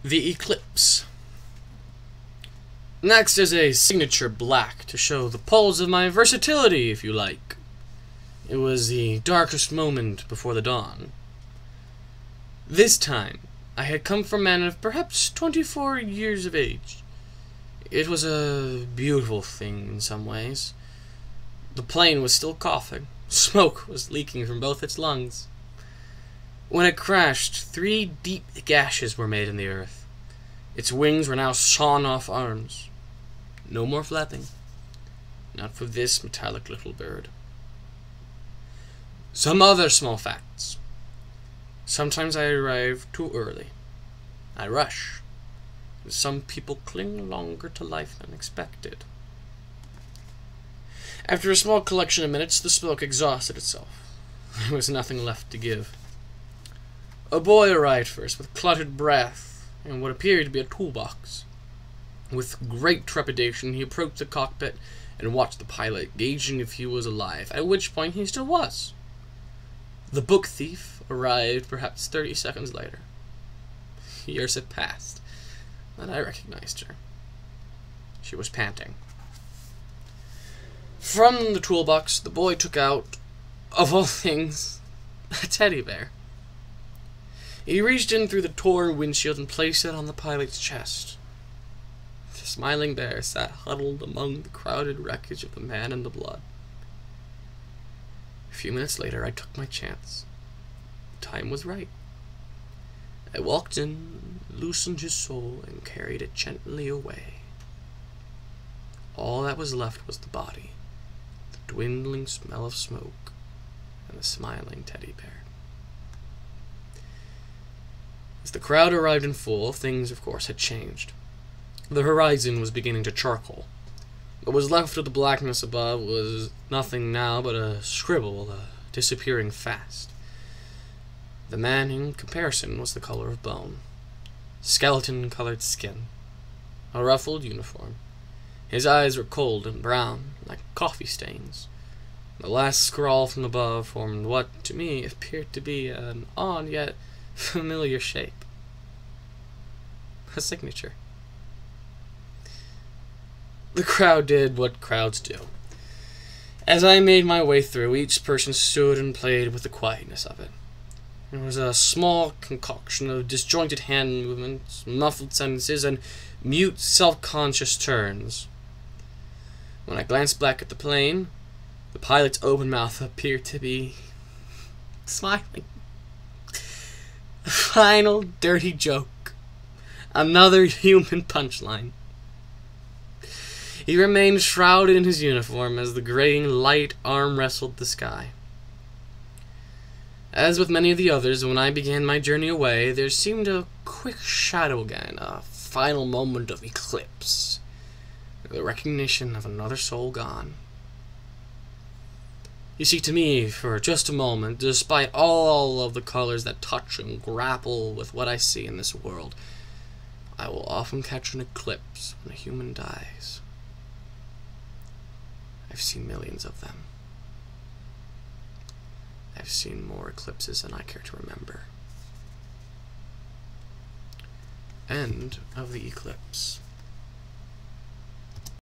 The Eclipse. Next is a signature black to show the poles of my versatility, if you like. It was the darkest moment before the dawn. This time, I had come from a man of perhaps 24 years of age. It was a beautiful thing in some ways. The plane was still coughing. Smoke was leaking from both its lungs. When it crashed, 3 deep gashes were made in the earth. Its wings were now sawn off arms. No more flapping. Not for this metallic little bird. Some other small facts. Sometimes I arrive too early. I rush. Some people cling longer to life than expected. After a small collection of minutes, the smoke exhausted itself. There was nothing left to give. A boy arrived first, with cluttered breath, and what appeared to be a toolbox. With great trepidation, he approached the cockpit and watched the pilot, gauging if he was alive, at which point he still was. The book thief arrived perhaps 30 seconds later. Years had passed, and I recognized her. She was panting. From the toolbox, the boy took out, of all things, a teddy bear. He reached in through the torn windshield and placed it on the pilot's chest. The smiling bear sat huddled among the crowded wreckage of the man in the blood. A few minutes later, I took my chance. The time was right. I walked in, loosened his soul, and carried it gently away. All that was left was the body, the dwindling smell of smoke, and the smiling teddy bear. As the crowd arrived in full, things, of course, had changed. The horizon was beginning to charcoal. What was left of the blackness above was nothing now but a scribble, disappearing fast. The man, in comparison, was the color of bone. Skeleton-colored skin. A ruffled uniform. His eyes were cold and brown, like coffee stains. The last scrawl from above formed what, to me, appeared to be an odd yet familiar shape. A signature. The crowd did what crowds do. As I made my way through, each person stood and played with the quietness of it. It was a small concoction of disjointed hand movements, muffled sentences, and mute, self-conscious turns. When I glanced back at the plane, the pilot's open mouth appeared to be smiling. A final dirty joke. Another human punchline. He remained shrouded in his uniform as the graying light arm wrestled the sky. As with many of the others, when I began my journey away, there seemed a quick shadow again, a final moment of eclipse, the recognition of another soul gone. You see, to me, for just a moment, despite all of the colors that touch and grapple with what I see in this world, I will often catch an eclipse when a human dies. I've seen millions of them. I've seen more eclipses than I care to remember. End of the eclipse.